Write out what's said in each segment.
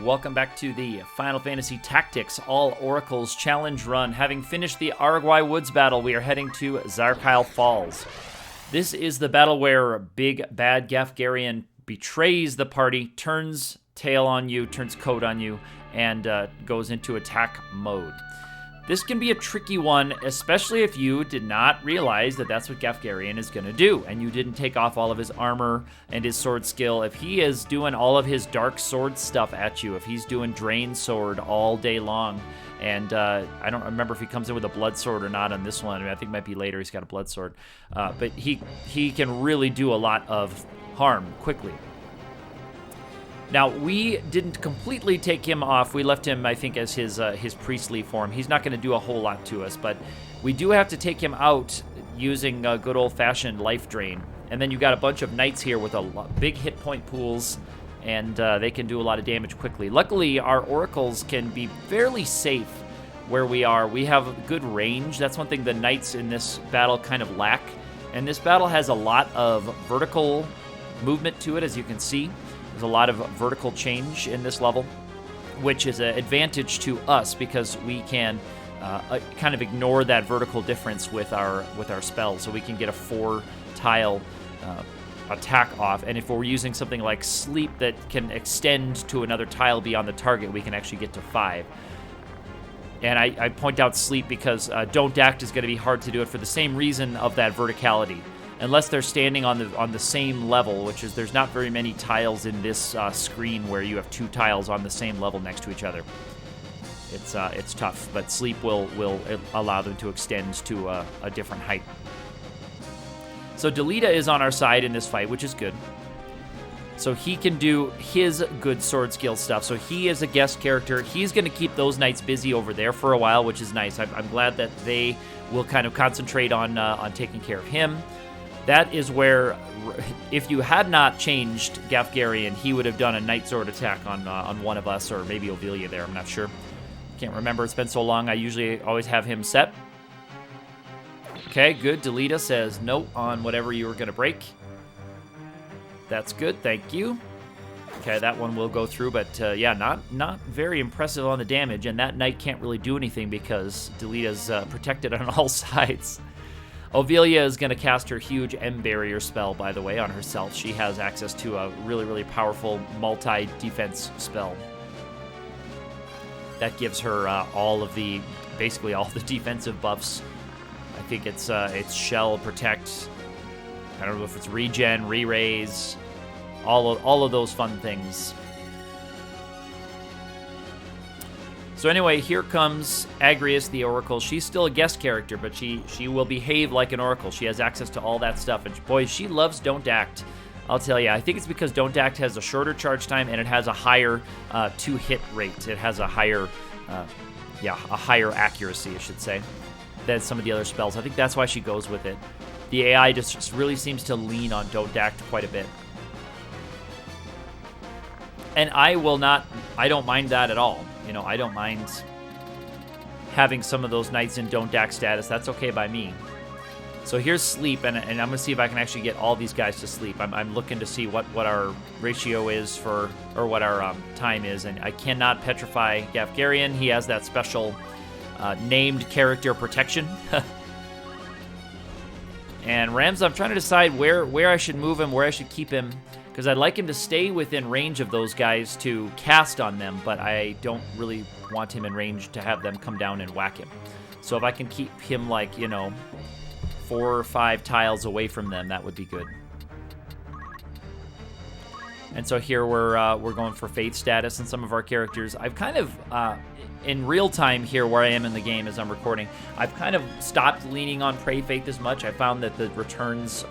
Welcome back to the Final Fantasy Tactics All Oracles Challenge Run. Having finished the Aragwai Woods battle, we are heading to Zirekile Falls. This is the battle where Big Bad Gafgarian betrays the party, turns tail on you, turns coat on you, and goes into attack mode. This can be a tricky one, especially if you did not realize that that's what Gafgarian is going to do, and you didn't take off all of his armor and his sword skill. If he is doing all of his dark sword stuff at you, if he's doing drain sword all day long, and I don't remember if he comes in with a blood sword or not on this one. I think it might be later he's got a blood sword. But he can really do a lot of harm quickly. Now, we didn't completely take him off. We left him, I think, as his priestly form. He's not going to do a whole lot to us, but we do have to take him out using good old-fashioned life drain. And then you've got a bunch of knights here with big hit point pools, and they can do a lot of damage quickly. Luckily, our oracles can be fairly safe where we are. We have good range. That's one thing the knights in this battle kind of lack. And this battle has a lot of vertical movement to it, as you can see. There's a lot of vertical change in this level, which is an advantage to us because we can kind of ignore that vertical difference with our spells. So we can get a 4-tile attack off, and if we're using something like Sleep that can extend to another tile beyond the target, we can actually get to 5. And I point out Sleep because Don't Act is going to be hard to do it for the same reason of that verticality. Unless they're standing on the same level, which is there's not very many tiles in this screen where you have 2 tiles on the same level next to each other. It's tough, but Sleep will allow them to extend to a different height. So Delita is on our side in this fight, which is good. So he can do his good sword skill stuff. So he is a guest character. He's going to keep those knights busy over there for a while, which is nice. I'm glad that they will kind of concentrate on taking care of him. That is where, if you had not changed Gafgarian, he would have done a Night Sword attack on one of us, or maybe Ovelia there, I'm not sure. Can't remember, it's been so long, I usually always have him set. Okay, good, Delita says no on whatever you were going to break. That's good, thank you. Okay, that one will go through, but yeah, not very impressive on the damage, and that knight can't really do anything because Delita's protected on all sides. Ovelia is going to cast her huge M-Barrier spell, by the way, on herself. She has access to a really, really powerful multi-defense spell. That gives her basically all the defensive buffs. I think it's Shell, Protect, I don't know if it's Regen, Re-Raise, all of those fun things. So anyway, here comes Agrias, the Oracle. She's still a guest character, but she will behave like an Oracle. She has access to all that stuff. And boy, she loves Don't Act. I'll tell you, I think it's because Don't Act has a shorter charge time and it has a higher 2-hit rate. It has a higher accuracy, I should say, than some of the other spells. I think that's why she goes with it. The AI just really seems to lean on Don't Act quite a bit. And I don't mind that at all. You know, I don't mind having some of those knights in Don't Act status. That's okay by me. So here's Sleep, and I'm going to see if I can actually get all these guys to sleep. I'm looking to see what our ratio is or what our time is, and I cannot petrify Gafgarian. He has that special named character protection. And Rams, I'm trying to decide where I should move him, where I should keep him, because I'd like him to stay within range of those guys to cast on them, but I don't really want him in range to have them come down and whack him. So if I can keep him, 4 or 5 tiles away from them, that would be good. And so here we're going for Faith status in some of our characters. I've kind of, in real time here where I am in the game as I'm recording, I've kind of stopped leaning on Pray Faith as much. I found that the returns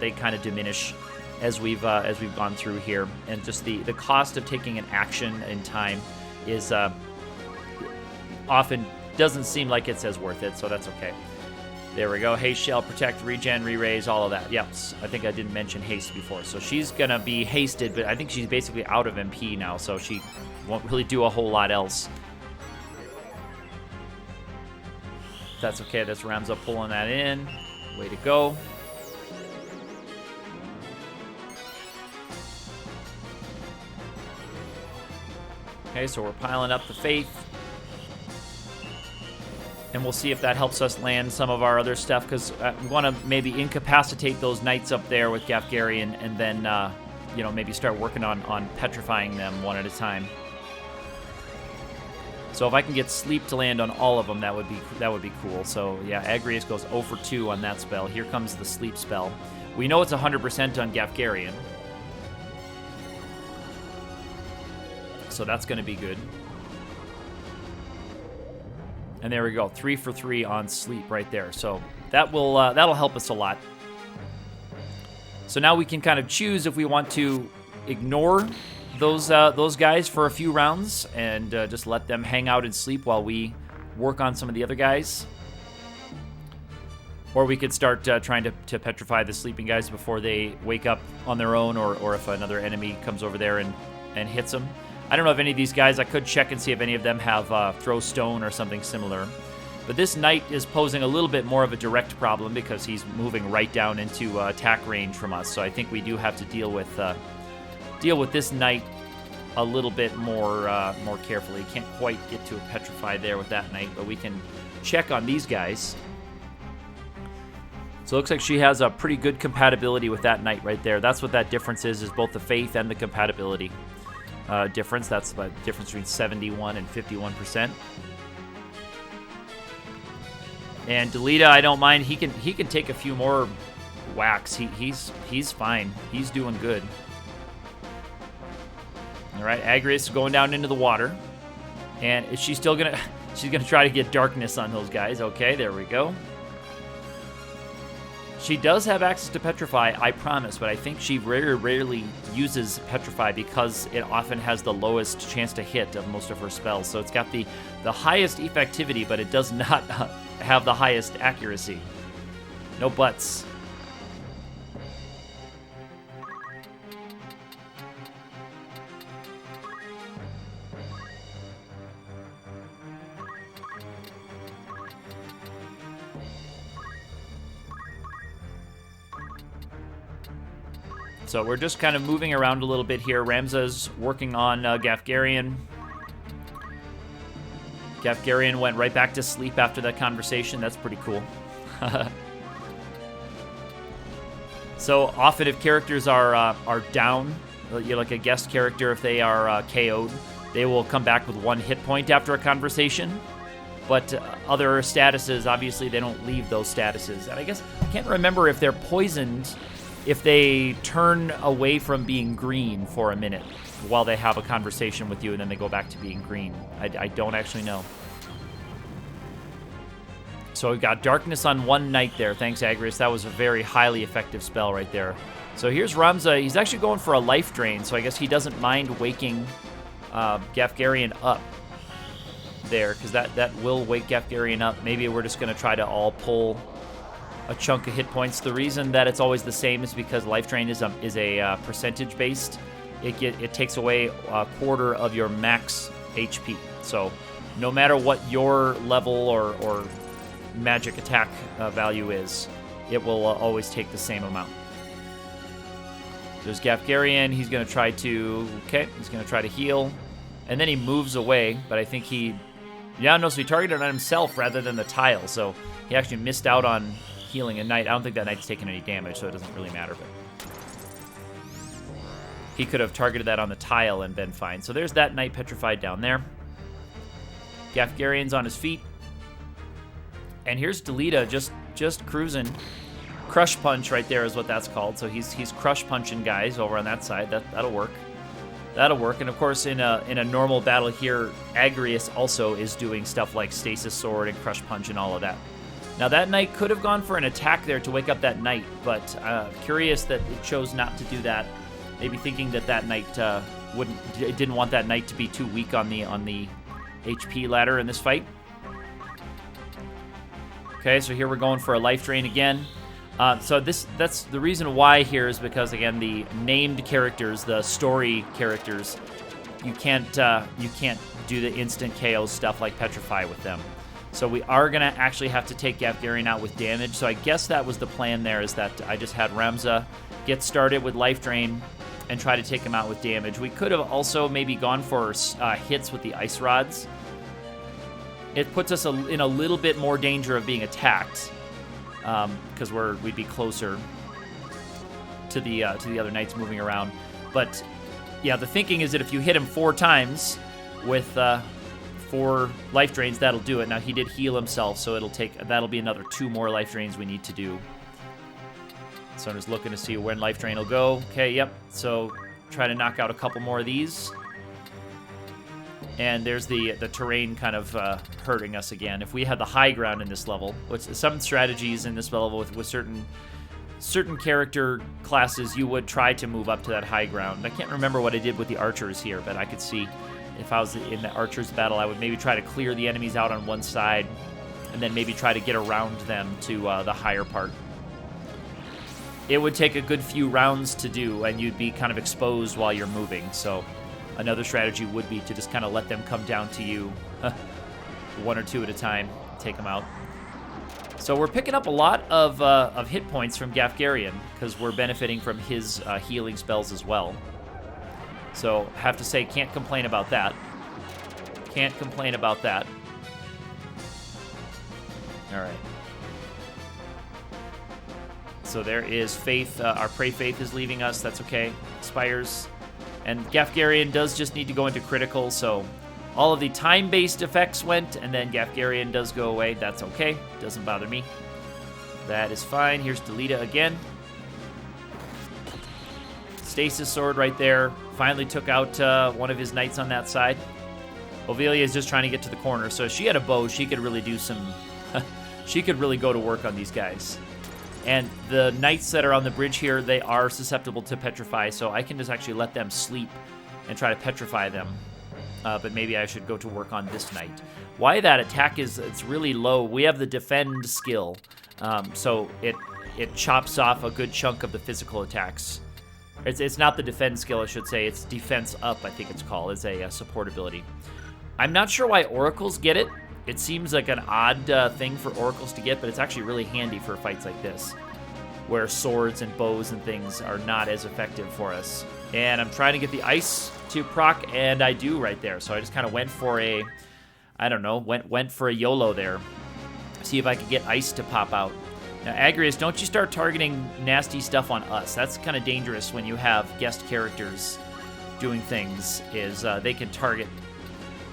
they kind of diminish as we've gone through here, and just the cost of taking an action in time is often doesn't seem like it's as worth it, so that's okay. There we go. Haste Shell, Protect, Regen, Re-Raise, all of that. Yep, I think I didn't mention Haste before, so she's gonna be hasted, but I think she's basically out of MP now, so she won't really do a whole lot else. That's okay. That's Ramza pulling that in. Way to go. Okay, so we're piling up the Faith. And we'll see if that helps us land some of our other stuff, because we want to maybe incapacitate those knights up there with Gafgarian, and then, you know, maybe start working on petrifying them one at a time. So if I can get Sleep to land on all of them, that would be cool. So yeah, Agrius goes 0 for 2 on that spell. Here comes the Sleep spell. We know it's 100% on Gafgarian. So that's going to be good. And there we go, 3 for 3 on Sleep right there. So that will that'll help us a lot. So now we can kind of choose if we want to ignore those guys for a few rounds and just let them hang out and sleep while we work on some of the other guys. Or we could start trying to petrify the sleeping guys before they wake up on their own, or if another enemy comes over there and hits them. I don't know if any of these guys, I could check and see if any of them have throw stone or something similar. But this knight is posing a little bit more of a direct problem because he's moving right down into attack range from us. So I think we do have to deal with this knight a little bit more carefully. Can't quite get to a petrify there with that knight, but we can check on these guys. So it looks like she has a pretty good compatibility with that knight right there. That's what that difference is both the faith and the compatibility difference. That's the difference between 71 and 51%. And Delita, I don't mind. He can take a few more whacks. He's fine. He's doing good. All right, Agrius going down into the water, and is she still gonna? She's gonna try to get darkness on those guys. Okay, there we go. She does have access to Petrify, I promise, but I think she very rarely uses Petrify because it often has the lowest chance to hit of most of her spells. So it's got the highest effectivity, but it does not have the highest accuracy. No buts. So we're just kind of moving around a little bit here. Ramza's working on Gafgarian. Gafgarian went right back to sleep after that conversation. That's pretty cool. So often if characters are down, like a guest character, if they are KO'd, they will come back with 1 hit point after a conversation. But other statuses, obviously, they don't leave those statuses. And I guess I can't remember if they're poisoned if they turn away from being green for a minute while they have a conversation with you and then they go back to being green. I don't actually know. So we've got darkness on 1 knight there. Thanks, Agrius. That was a very highly effective spell right there. So here's Ramza. He's actually going for a life drain, so I guess he doesn't mind waking Gafgarian up there, because that will wake Gafgarian up. Maybe we're just going to try to all pull a chunk of hit points. The reason that it's always the same is because life drain is a percentage based. It takes away a quarter of your max HP. So no matter what your level or magic attack value is, it will always take the same amount. There's Gafgarian. He's going to try to he's going to try to heal, and then he moves away. But I think so he targeted on himself rather than the tile. So he actually missed out on healing a knight. I don't think that knight's taken any damage, so it doesn't really matter. But he could have targeted that on the tile and been fine. So there's that knight petrified down there. Gafgarian's on his feet. And here's Delita just cruising. Crush punch right there is what that's called. So he's crush punching guys over on that side. That'll work. That'll work. And of course, in a normal battle here, Agrius also is doing stuff like Stasis Sword and Crush Punch and all of that. Now that knight could have gone for an attack there to wake up that knight, but curious that it chose not to do that. Maybe thinking that knight didn't want that knight to be too weak on the HP ladder in this fight. Okay, so here we're going for a life drain again. So that's the reason why here is because, again, the named characters, the story characters, you can't do the instant KO stuff like Petrify with them. So we are going to actually have to take Gafgarian out with damage. So I guess that was the plan there, is that I just had Ramza get started with life drain, and try to take him out with damage. We could have also maybe gone for hits with the ice rods. It puts us in a little bit more danger of being attacked because we'd be closer to the other knights moving around. But yeah, the thinking is that if you hit him 4 times with 4 life drains, that'll do it. Now he did heal himself, so that'll be another 2 more life drains we need to do. So I'm just looking to see when life drain will go. Okay, yep. So try to knock out a couple more of these. And there's the terrain kind of hurting us again. If we had the high ground in this level, which some strategies in this level with certain character classes, you would try to move up to that high ground. I can't remember what I did with the archers here, but I could see if I was in the archers battle, I would maybe try to clear the enemies out on one side and then maybe try to get around them to the higher part. It would take a good few rounds to do, and you'd be kind of exposed while you're moving. So another strategy would be to just kind of let them come down to you 1 or 2 at a time, take them out. So we're picking up a lot of hit points from Gafgarian because we're benefiting from his healing spells as well. So have to say, can't complain about that. Can't complain about that. All right. So there is Faith. Our Prey Faith is leaving us. That's okay. Expires. And Gafgarian does just need to go into critical, so all of the time-based effects went, and then Gafgarian does go away. That's okay. Doesn't bother me. That is fine. Here's Delita again. Stasis Sword right there. Finally took out one of his knights on that side. Ovelia is just trying to get to the corner, so if she had a bow, she could really do some... she could really go to work on these guys. And the knights that are on the bridge here, they are susceptible to petrify, so I can just actually let them sleep and try to petrify them. But maybe I should go to work on this knight. Why that attack it's really low, we have the defend skill, so it chops off a good chunk of the physical attacks. It's not the defend skill, I should say, it's defense up, I think it's called, as a support ability. I'm not sure why oracles get it. It seems like an odd thing for oracles to get, but it's actually really handy for fights like this, where swords and bows and things are not as effective for us. And I'm trying to get the ice to proc, and I do right there. So I just kind of went for a, I don't know, went for a YOLO there. See if I could get ice to pop out. Now, Agrius, don't you start targeting nasty stuff on us. That's kind of dangerous when you have guest characters doing things, is they can target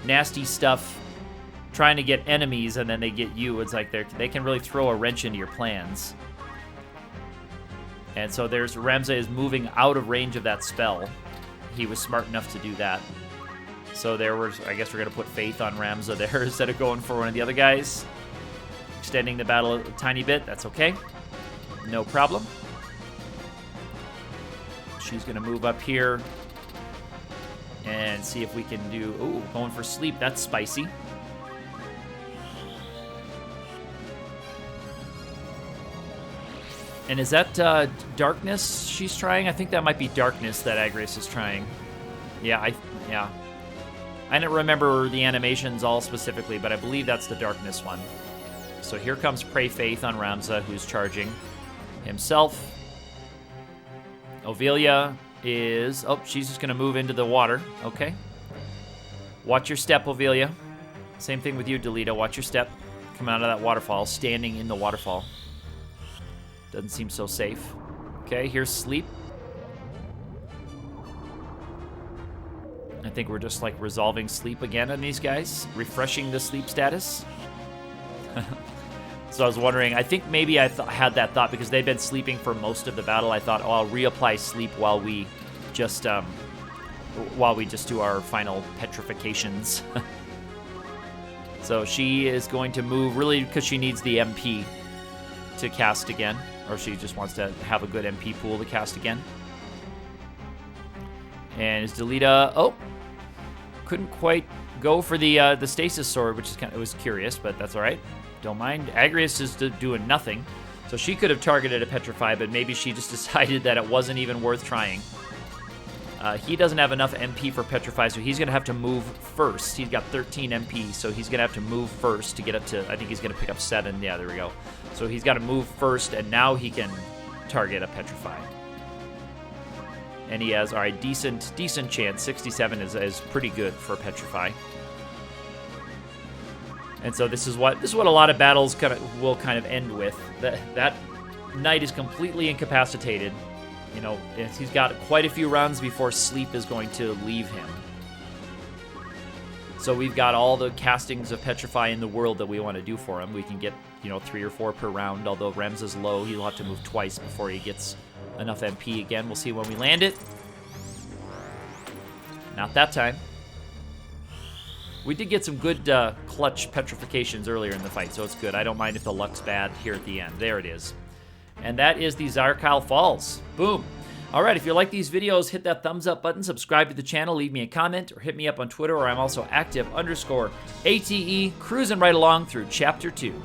nasty stuff trying to get enemies, and then they get you. It's like they can really throw a wrench into your plans. And so there's Ramza is moving out of range of that spell. He was smart enough to do that. So I guess we're going to put Faith on Ramza there instead of going for one of the other guys. Extending the battle a tiny bit. That's okay. No problem. She's going to move up here and see if we can do... Ooh, going for sleep. That's spicy. And is that darkness she's trying? I think that might be darkness that Agrius is trying. Yeah. I don't remember the animations all specifically, but I believe that's the darkness one. So here comes Prey Faith on Ramza, who's charging himself. Ovelia is... Oh, she's just going to move into the water. Okay. Watch your step, Ovelia. Same thing with you, Delita. Watch your step. Coming out of that waterfall, standing in the waterfall. Doesn't seem so safe. Okay, here's Sleep. I think we're just like resolving sleep again on these guys. Refreshing the sleep status. So I was wondering, I think maybe I had that thought because they'd been sleeping for most of the battle. I thought, oh, I'll reapply sleep while we just do our final petrifications. So she is going to move really because she needs the MP to cast again, or she just wants to have a good MP pool to cast again. And is Delita... Oh, couldn't quite go for the stasis sword, which is it was curious, but that's all right. Don't mind. Agrius is doing nothing, so she could have targeted a petrify, but maybe she just decided that it wasn't even worth trying. He doesn't have enough MP for petrify, so he's going to have to move first. He's got 13 MP, so he's going to have to move first to get up to... I think he's going to pick up 7. Yeah, there we go. So he's got to move first, and now he can target a petrify. And he has, all right, decent chance. 67 is pretty good for Petrify. And so this is what a lot of battles will kind of end with. That knight is completely incapacitated. You know, he's got quite a few rounds before sleep is going to leave him. So we've got all the castings of Petrify in the world that we want to do for him. We can get, you know, 3 or 4 per round, although Rems is low. He'll have to move twice before he gets enough MP again. We'll see when we land it. Not that time. We did get some good clutch petrifications earlier in the fight, so it's good. I don't mind if the luck's bad here at the end. There it is. And that is the Zirekile Falls. Boom. All right, if you like these videos, hit that thumbs up button, subscribe to the channel, leave me a comment, or hit me up on Twitter, where I'm also active _ATE, cruising right along through Chapter 2.